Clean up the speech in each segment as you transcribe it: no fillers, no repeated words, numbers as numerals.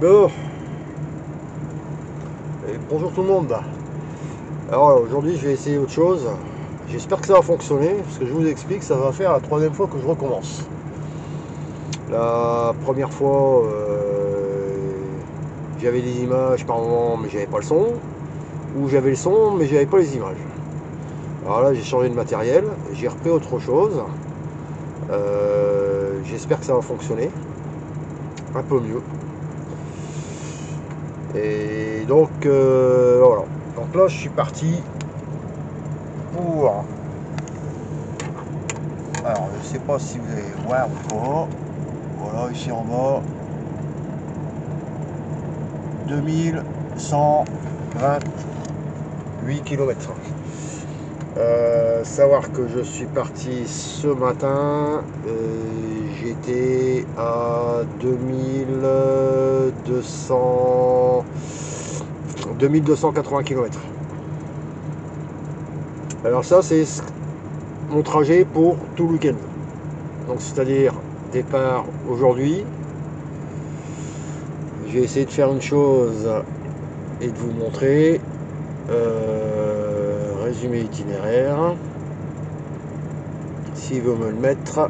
Bon, et bonjour tout le monde. Alors aujourd'hui je vais essayer autre chose. J'espère que ça va fonctionner, parce que je vous explique, ça va faire la troisième fois que je recommence. La première fois, j'avais des images par moment, mais j'avais pas le son. Ou j'avais le son, mais j'avais pas les images. Alors là j'ai changé de matériel, j'ai repris autre chose. J'espère que ça va fonctionner. Un peu mieux. Et donc voilà. Donc là je suis parti pour... Alors je sais pas si vous allez voir ou pas. Voilà, ici en bas. 2128 km. Savoir que je suis parti ce matin, j'étais à 2280 km. Alors ça c'est mon trajet pour tout le week-end. Donc c'est-à-dire départ aujourd'hui. Je vais essayer de faire une chose et de vous montrer. Résumé itinéraire. S'il veut me le mettre.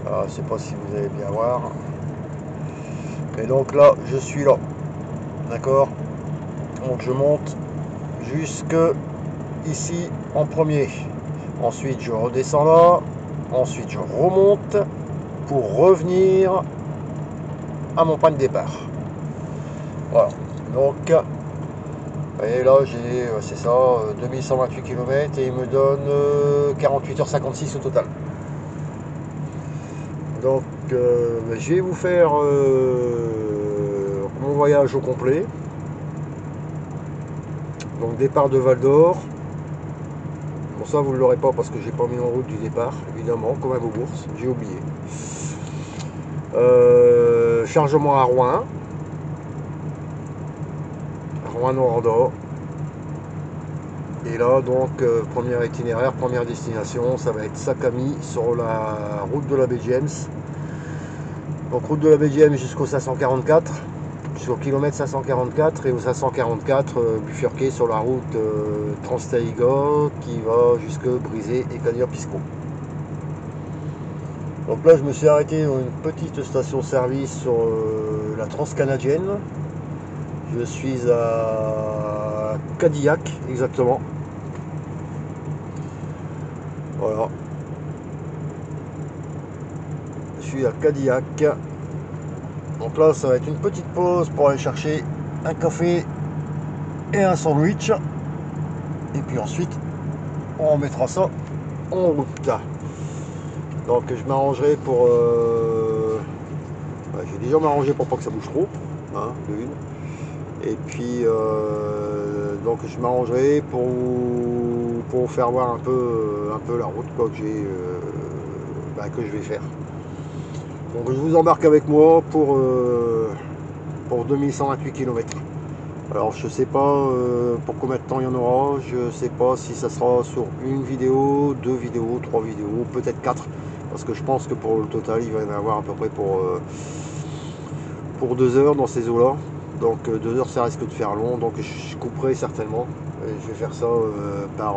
Alors, je ne sais pas si vous allez bien voir. Mais donc là, je suis là. D'accord. Donc je monte jusque ici en premier. Ensuite, je redescends là. Ensuite, je remonte pour revenir à mon point de départ. Voilà. Donc, et là, j'ai, c'est ça, 2128 km et il me donne 48h56 au total. Donc, je vais vous faire mon voyage au complet. Donc, départ de Val d'Or. Bon, ça, vous ne l'aurez pas parce que j'ai pas mis en route du départ, évidemment, comme à vos bourses. J'ai oublié. Chargement à Rouen. Rouen-Noranda. Et là, donc, premier itinéraire, première destination, ça va être Sakami sur la route de la baie James. Donc, route de la baie James jusqu'au 544, jusqu'au kilomètre 544, et au 544, bifurqué sur la route Trans-Taïga qui va jusque Brisé et Cagnères-Pisco. Donc là, je me suis arrêté dans une petite station-service sur la Transcanadienne. Je suis à Cadillac, exactement. Voilà. Je suis à Cadillac. Donc là, ça va être une petite pause pour aller chercher un café et un sandwich. Et puis ensuite, on mettra ça en route. Donc je m'arrangerai pour... j'ai déjà m'arrangé pour pas que ça bouge trop. Hein, de une. Et puis, donc je m'arrangerai pour faire voir un peu la route quoi, que je vais faire. Donc je vous embarque avec moi pour 2128 km. Alors je sais pas pour combien de temps il y en aura, je sais pas si ça sera sur une vidéo, deux vidéos, trois vidéos, peut-être quatre, parce que je pense que pour le total il va y en avoir à peu près pour 2 heures dans ces eaux là. Donc 2 heures ça risque de faire long, donc je couperai certainement, et je vais faire ça par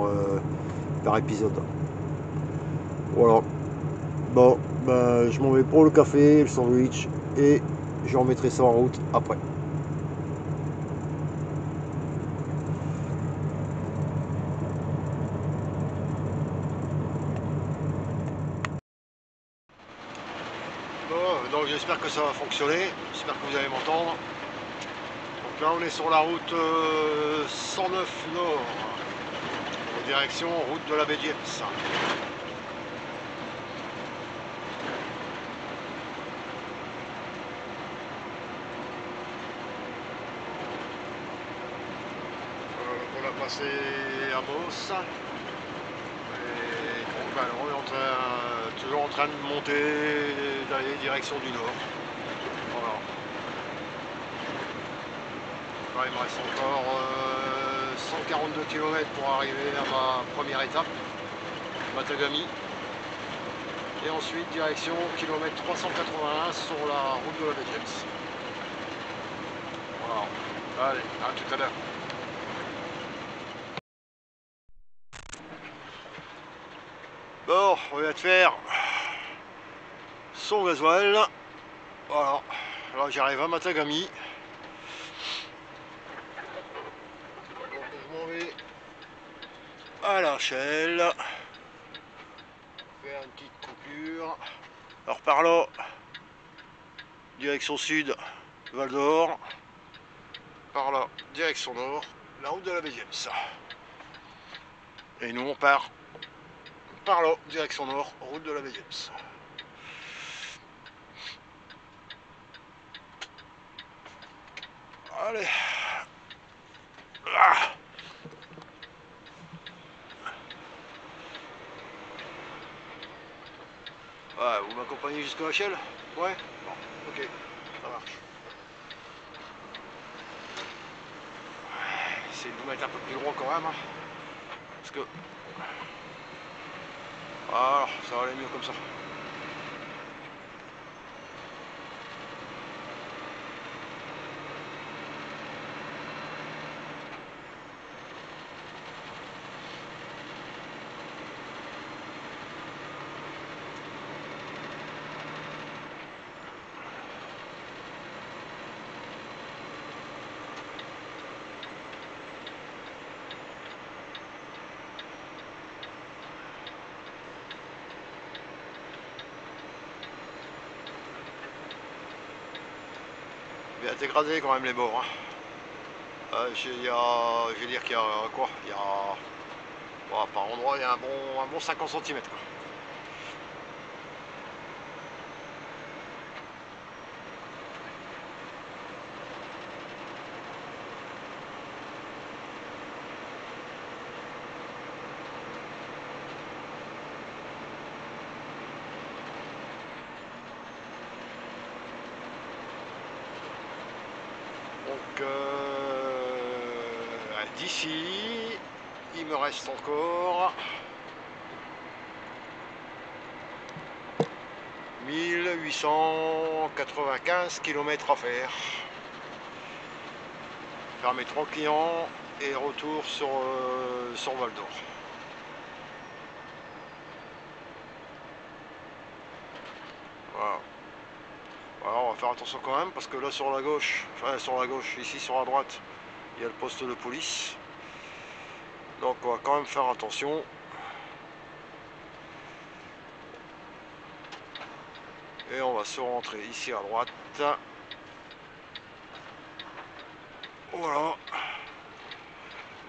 épisode. Voilà. Bon, ben, je m'en vais pour le café, le sandwich, et je remettrai ça en route après. Bon, donc j'espère que ça va fonctionner, j'espère que vous allez m'entendre. Donc là on est sur la route 109 Nord, en direction route de la baie James. On a passé à Beauce. Et donc on est toujours en train de monter, d'aller direction du nord. Voilà. Là, il me reste encore 142 km pour arriver à ma première étape, Matagami. Et ensuite direction kilomètre 381 sur la route de la baie James. Voilà. Allez, à tout à l'heure. Bon, on vient de faire son gasoil. Voilà. Là j'arrive à Matagami. Donc je m'en vais à la Shell. Faire une petite coupure. Alors par là, direction sud, Val d'Or. Par là, direction nord, la route de la baie James. Et nous on part par là, direction nord, route de la baie James. Allez. Ah. Ouais, vous m'accompagnez jusqu'à la Shell? Ouais. Bon, ok, ça marche. Essayez de vous mettre un peu plus droit quand même. Hein, parce que... Voilà, ça va aller mieux comme ça. Bien dégradé quand même les bords. Hein. Je vais dire qu'il y a quoi? Il y a... Bon, par endroit il y a un bon 50 cm quoi. Donc d'ici, il me reste encore 1895 km à faire. Faire mes 3 clients et retour sur Val d'Or. Voilà. Alors on va faire attention quand même parce que là sur la gauche, ici sur la droite, il y a le poste de police. Donc on va quand même faire attention. Et on va se rentrer ici à droite. Voilà.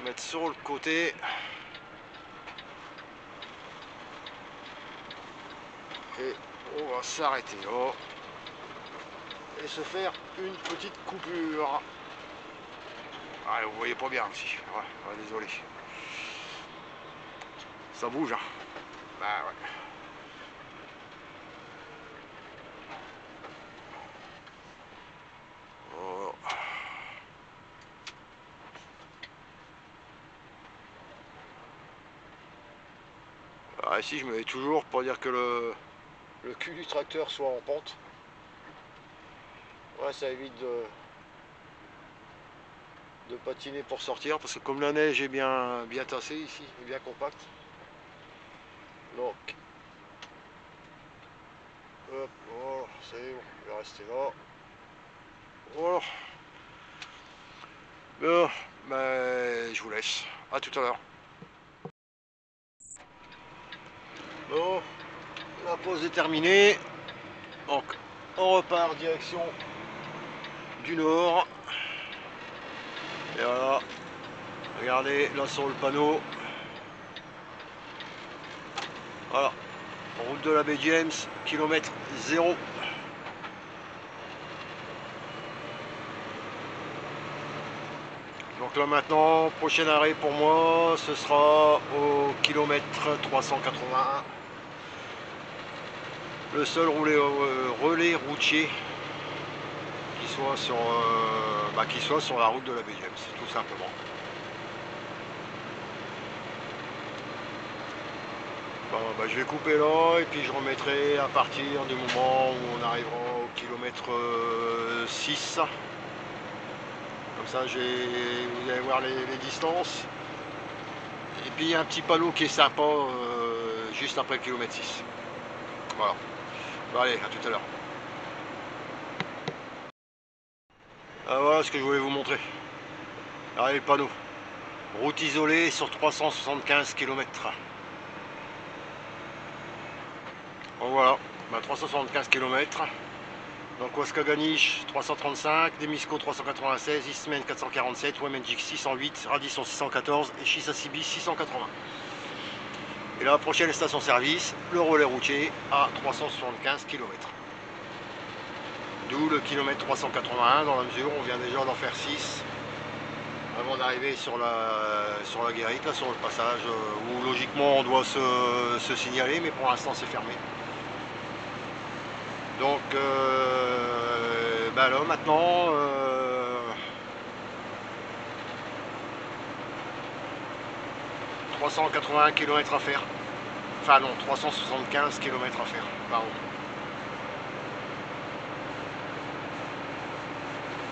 Mettre sur le côté. Et on va s'arrêter là. Et se faire une petite coupure. Ah, vous voyez pas bien aussi. Ouais, désolé. Ça bouge, hein. Bah ouais. Voilà. Alors ici je me mets toujours pour dire que le cul du tracteur soit en pente. Ouais, ça évite de patiner pour sortir parce que comme la neige est bien tassée ici, est bien compacte. Donc, hop, voilà, c'est bon, je vais rester là. Voilà. Bon, ben, je vous laisse. À tout à l'heure. Bon, la pause est terminée. Donc, on repart direction du nord. Et voilà. Regardez, là sur le panneau. Voilà. Route de la baie James, kilomètre 0. Donc là maintenant, prochain arrêt pour moi, ce sera au kilomètre 381. Le seul relais routier qui soit sur la route de la baie James, tout simplement. Bah, Je vais couper là et puis je remettrai à partir du moment où on arrivera au kilomètre 6. Comme ça vous allez voir les distances. Et puis il y a un petit panneau qui est sympa juste après le kilomètre 6. Voilà. Bon, allez, à tout à l'heure. Voilà ce que je voulais vous montrer. Regardez le panneau. Route isolée sur 375 km. Bon voilà, 375 km. Donc Ouascaganiche 335, Demisco 396, Ismen 447, Wemendjik 608, Radisson 614 et Chisasibi 680. Et la prochaine station-service, le relais routier à 375 km. D'où le kilomètre 381 dans la mesure où on vient déjà d'en faire 6 avant d'arriver sur la guérite, là, sur le passage où logiquement on doit se signaler, mais pour l'instant c'est fermé. Donc là maintenant 381 km à faire. Enfin non, 375 km à faire, pardon.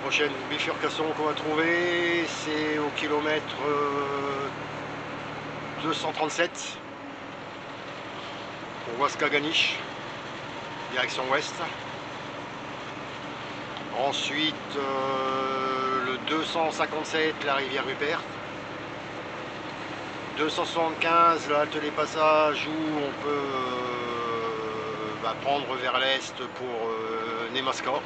Prochaine bifurcation qu'on va trouver, c'est au kilomètre 237 pour Ouascaganiche, direction ouest. Ensuite le 257, la rivière Rupert. 275, la halte des passages où on peut prendre vers l'est pour Nemaska.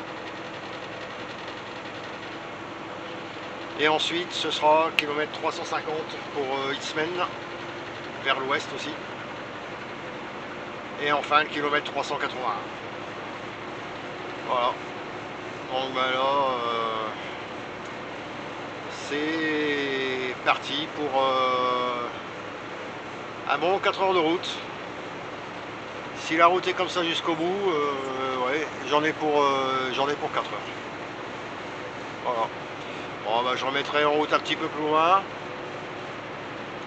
Et ensuite ce sera kilomètre 350 pour Ismen, vers l'ouest aussi. Et enfin le kilomètre 381. Voilà. Donc là c'est parti pour un bon 4 heures de route. Si la route est comme ça jusqu'au bout, ouais, j'en ai pour 4 heures. Voilà. Bon, je remettrai en route un petit peu plus loin, à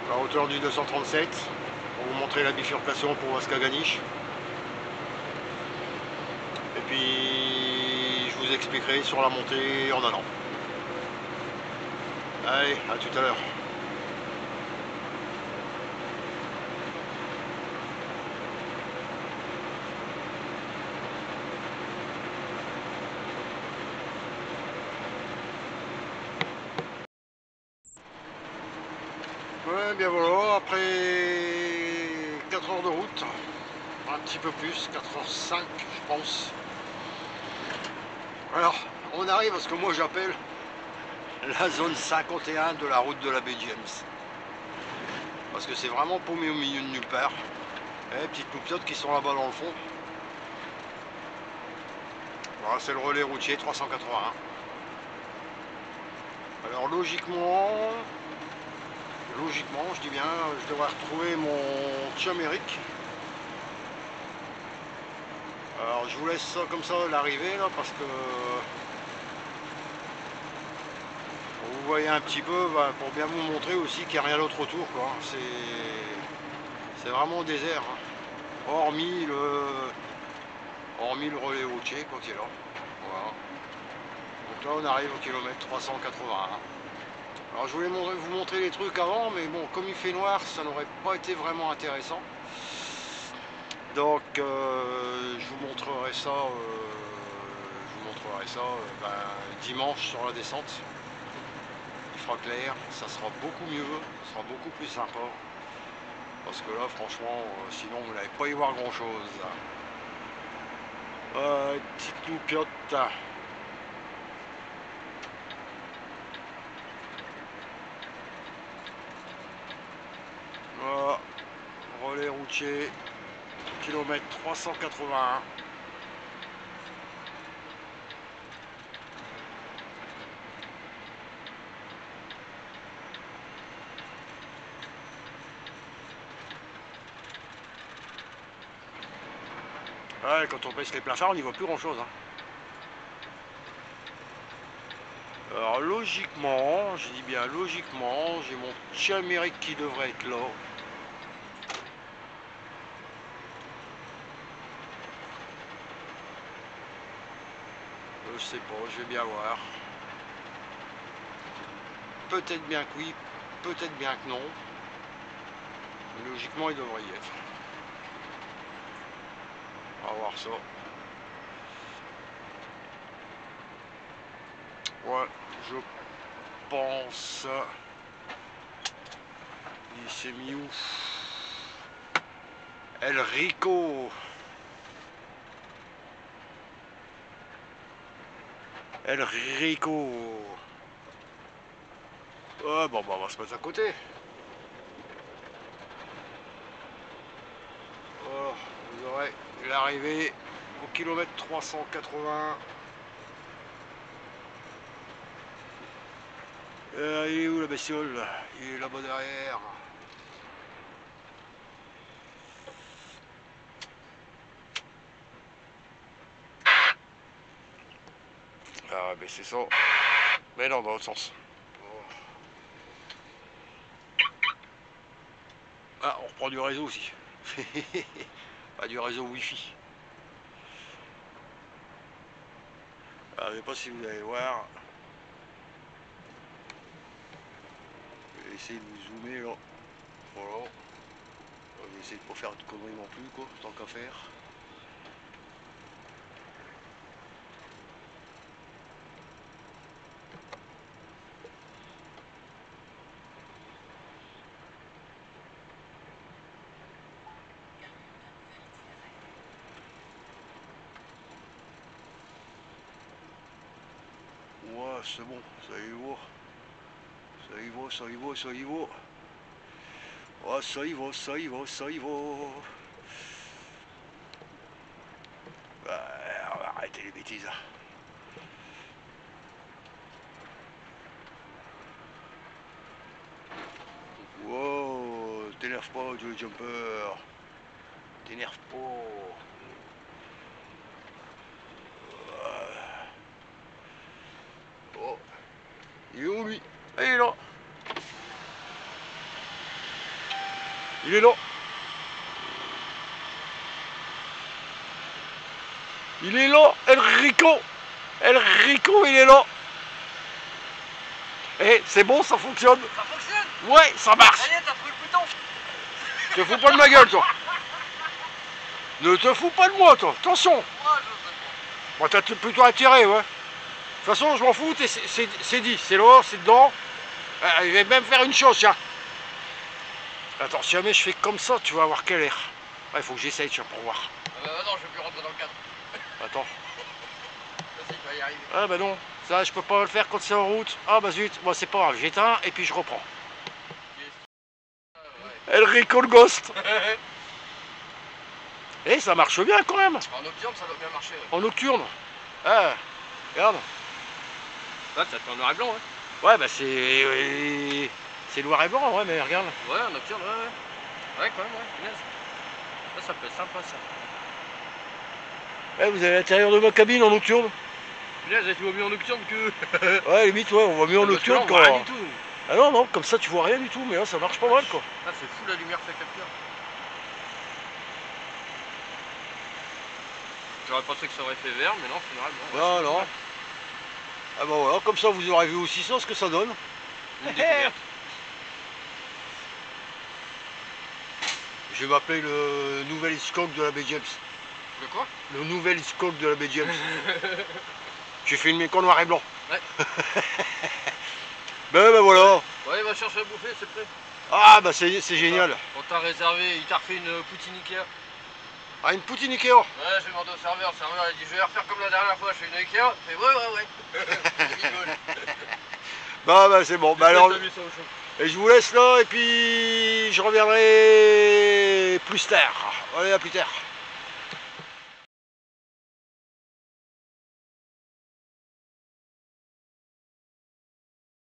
la hauteur du 237, pour vous montrer la bifurcation pour Ouascaganiche. Et puis je vous expliquerai sur la montée en allant. Allez, à tout à l'heure. Ouais, bien voilà, après 4 heures de route, un petit peu plus, 4h05 je pense. Alors, on arrive à ce que moi j'appelle la zone 51 de la route de la baie James. Parce que c'est vraiment paumé au milieu de nulle part. Et petites loupiottes qui sont là-bas dans le fond. Voilà, c'est le relais routier 381. Alors logiquement, je dis bien, je devrais retrouver mon chum Eric. Alors je vous laisse ça comme ça l'arrivée là parce que vous voyez un petit peu pour bien vous montrer aussi qu'il n'y a rien d'autre autour quoi. C'est vraiment désert. Hein. Hormis le relais routier quand il est là. Voilà. Donc là on arrive au kilomètre 381. Alors je voulais vous montrer les trucs avant, mais bon, comme il fait noir, ça n'aurait pas été vraiment intéressant. Donc je vous montrerai ça, dimanche sur la descente. Il fera clair, ça sera beaucoup mieux, ça sera beaucoup plus sympa. Parce que là, franchement, sinon vous n'allez pas y voir grand chose. Petite loupiote. Voilà, relais routier, kilomètre 381. Ouais, quand on pèse les pleins phares, on n'y voit plus grand chose. Hein. Alors logiquement, je dis bien logiquement, j'ai mon chum Eric qui devrait être là. Je sais pas, je vais bien voir. Peut-être bien que oui, peut-être bien que non. Mais logiquement, il devrait y être. On va voir ça. Ouais, je pense. Il s'est mis où? El Rico. El Rico. Ouais, bon, bah, on va se mettre à côté. Oh, vous aurez l'arrivée au kilomètre 380. Il est où la bestiole? Il est là-bas derrière. Ah ouais, ben c'est ça. Mais non, dans l'autre sens. Oh. Ah, on reprend du réseau aussi. Pas du réseau Wi-Fi. Alors, je ne sais pas si vous allez voir. Je vais essayer de vous zoomer là. Voilà. Je vais essayer de pas faire de conneries non plus, quoi, tant qu'à faire. Ouais, c'est bon, ça y va. Ça y va, ça y va, ça y va. Ouais, ça y va, ça y va, ça y va. On va arrêter les bêtises. Wow, t'énerve pas, Joey Jumper. T'énerve pas. Oh. Il est où lui? Ah, il est là. Il est là. Il est là, El Rico. El Rico, il est là. Eh, c'est bon, ça fonctionne. Ça fonctionne? Ouais, ça marche. Ça y est, t'as trouvé le bouton. Te fous pas de ma gueule, toi. Ne te fous pas de moi, toi. Attention. Moi, je sais Bon, t'as plutôt intérêt, ouais. De toute façon, je m'en fous, c'est dit. C'est là, c'est dedans. Je vais même faire une chose, tiens. Attends, si jamais je fais comme ça, tu vas avoir quel air? Il faut que j'essaye, tiens, pour voir. non, je vais plus rentrer dans le cadre. Attends. Vas-y, tu vas y arriver. Ah bah non, ça je peux pas le faire quand c'est en route. Ah bah zut, bon c'est pas grave, j'éteins et puis je reprends. El Rico le Ghost. Eh, ça marche bien quand même. En nocturne, ça doit bien marcher. Ouais. En nocturne. Ah, regarde. Ouais, ça te fait en noir et blanc, ouais. Ouais bah c'est noir et blanc, ouais, mais regarde. Ouais, en nocturne, ouais, ouais. Ouais, quand même, ouais, punaise. Ça peut être sympa, ça. Eh, vous avez l'intérieur de ma cabine en nocturne. Punaise, tu vois mieux en nocturne que... Ouais, limite, ouais, on voit mieux en nocturne quand... Rien du tout. Ah non, non, comme ça tu vois rien du tout, mais là ça marche pas mal quoi. Ah, c'est fou la lumière fait capture. J'aurais pensé que ça aurait fait vert, mais non, c'est noir et blanc. Non, non. Ah bah voilà, comme ça vous aurez vu aussi ça, ce que ça donne. Une découverte. Je vais m'appeler le nouvel Hitchcock de la baie James. De quoi? Le nouvel Hitchcock de la baie James. J'ai filmé qu'en noir et blanc. Ouais. Ben voilà. Ouais, il va chercher à bouffer, c'est prêt. Ah bah c'est génial. On t'a réservé, il t'a refait une poutine Ikea. Ah, une poutine Ikea. Ouais, j'ai demandé au serveur, le serveur il dit je vais refaire comme la dernière fois, je fais une Ikea. Il fait ouais. Il rigole. Bah c'est bon. Bah alors, T'as mis ça au chaud. et je vous laisse là et puis je reviendrai plus tard. Allez, à plus tard.